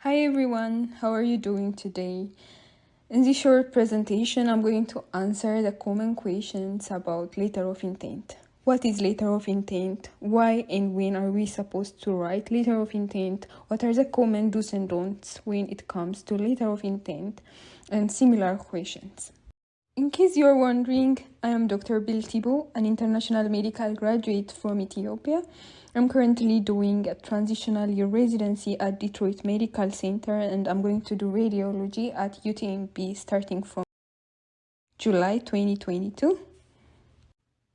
Hi everyone, how are you doing today? In this short presentation, I'm going to answer the common questions about letter of intent. What is letter of intent? Why and when are we supposed to write letter of intent? What are the common do's and don'ts when it comes to letter of intent? And similar questions. In case you're wondering, I am Dr. Biltibo, an international medical graduate from Ethiopia. I'm currently doing a transitional year residency at Detroit Medical Center, and I'm going to do radiology at UTMB starting from July 2022.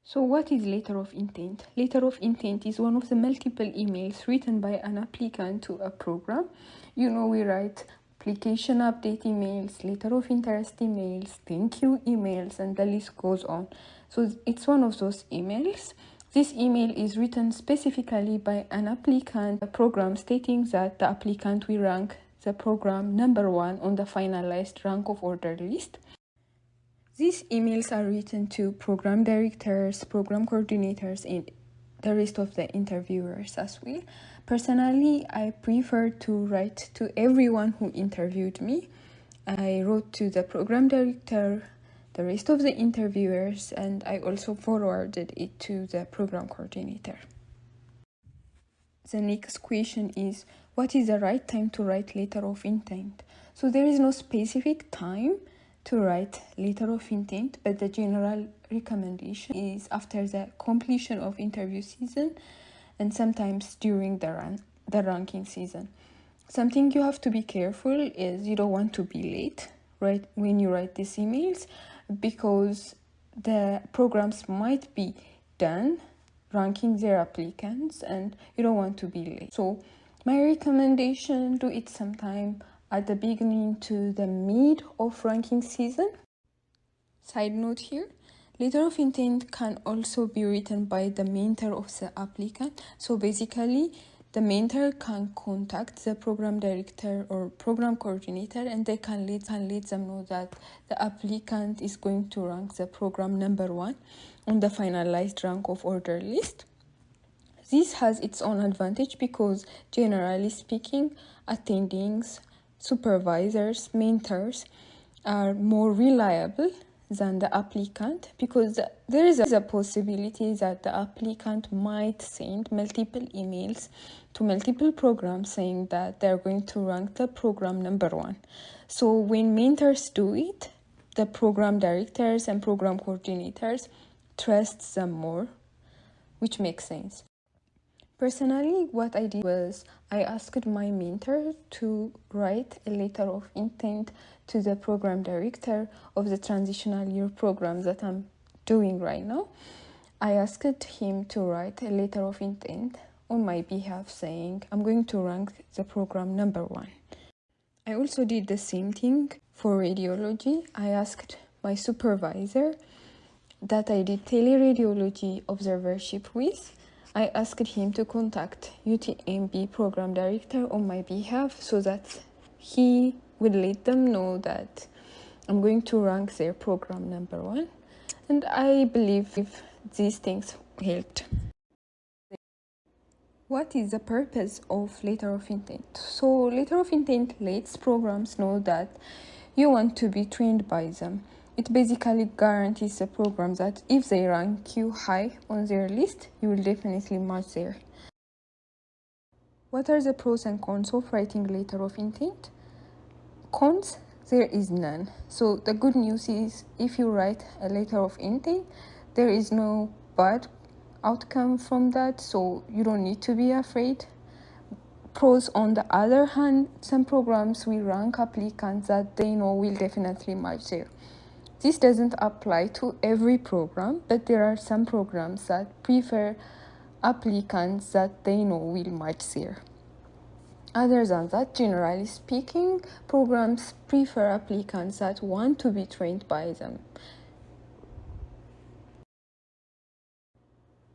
So what is letter of intent? Letter of intent is one of the multiple emails written by an applicant to a program. We write application update emails, letter of interest emails, thank you emails, and the list goes on. So it's one of those emails. This email is written specifically by an applicant, a program stating that the applicant will rank the program number 1 on the finalized rank of order list. These emails are written to program directors, program coordinators, and the rest of the interviewers as well. Personally, I prefer to write to everyone who interviewed me. I wrote to the program director, the rest of the interviewers, and I also forwarded it to the program coordinator. The next question is, what is the right time to write letter of intent? So there is no specific time to write letter of intent, but the general recommendation is after the completion of interview season and sometimes during the ranking season. Something you have to be careful is you don't want to be late, right, when you write these emails, because the programs might be done ranking their applicants and you don't want to be late. So my recommendation, do it sometime at the beginning to the mid of ranking season. Side note here, letter of intent can also be written by the mentor of the applicant. So basically, the mentor can contact the program director or program coordinator, and they can let them know that the applicant is going to rank the program number 1 on the finalized rank of order list. This has its own advantage because, generally speaking, attendings, supervisors, mentors are more reliable than the applicant, because there is a possibility that the applicant might send multiple emails to multiple programs saying that they're going to rank the program number 1. So when mentors do it, the program directors and program coordinators trust them more, which makes sense. Personally, what I did was I asked my mentor to write a letter of intent to the program director of the transitional year program that I'm doing right now. I asked him to write a letter of intent on my behalf saying I'm going to rank the program number 1. I also did the same thing for radiology. I asked my supervisor that I did teleradiology observership with. I asked him to contact UTMB program director on my behalf so that he would let them know that I'm going to rank their program number 1. And I believe these things helped. What is the purpose of letter of intent? So letter of intent lets programs know that you want to be trained by them. It basically guarantees the program that if they rank you high on their list, you will definitely match there. What are the pros and cons of writing letter of intent? Cons, there is none. So the good news is if you write a letter of intent, there is no bad outcome from that, so you don't need to be afraid. Pros, on the other hand, some programs will rank applicants that they know will definitely match there. This doesn't apply to every program, but there are some programs that prefer applicants that they know will match there. Other than that, generally speaking, programs prefer applicants that want to be trained by them.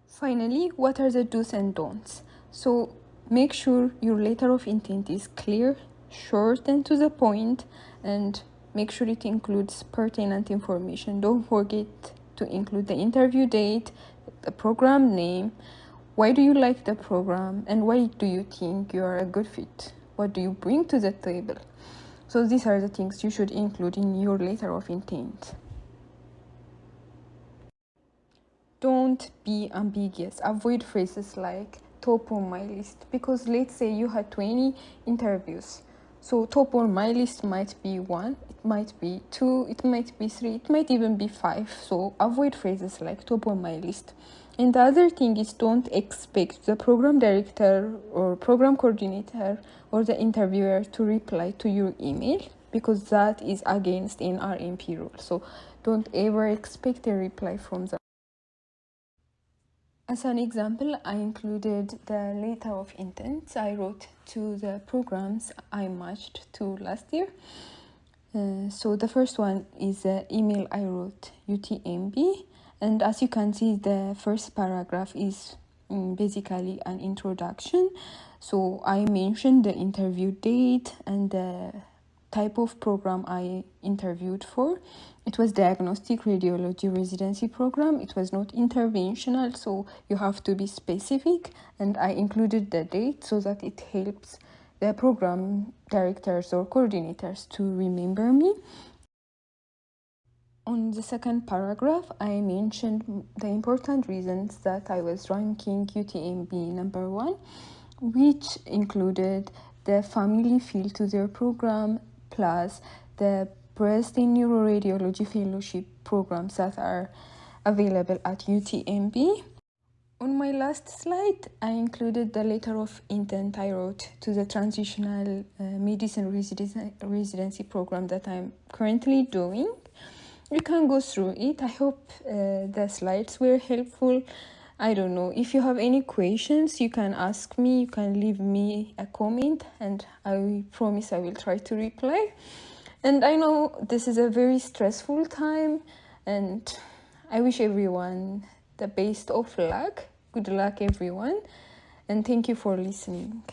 Finally, what are the do's and don'ts? So make sure your letter of intent is clear, short and to the point, and make sure it includes pertinent information. Don't forget to include the interview date, the program name, why do you like the program, and why do you think you are a good fit what do you bring to the table. So these are the things you should include in your letter of intent. Don't be ambiguous. Avoid phrases like top on my list, because let's say you had 20 interviews. So top on my list might be 1, it might be 2, it might be 3, it might even be 5. So avoid phrases like top on my list. And the other thing is, don't expect the program director or program coordinator or the interviewer to reply to your email, because that is against NRMP rule. So don't ever expect a reply from them. As an example, I included the letter of intent I wrote to the programs I matched to last year. So the first one is the email I wrote UTMB, and as you can see, the first paragraph is basically an introduction. So I mentioned the interview date and the type of program I interviewed for. It was diagnostic radiology residency program. It was not interventional, so you have to be specific, and I included the date so that it helps the program directors or coordinators to remember me. On the second paragraph, I mentioned the important reasons that I was ranking UTMB number 1, which included the family feel to their program, plus the breast and neuroradiology fellowship programs that are available at UTMB. On my last slide, I included the letter of intent I wrote to the transitional medicine residency program that I'm currently doing. You can go through it. I hope the slides were helpful. I don't know. If you have any questions, you can ask me. You can leave me a comment, and I promise I will try to reply. And I know this is a very stressful time, and I wish everyone the best of luck. Good luck, everyone. And thank you for listening.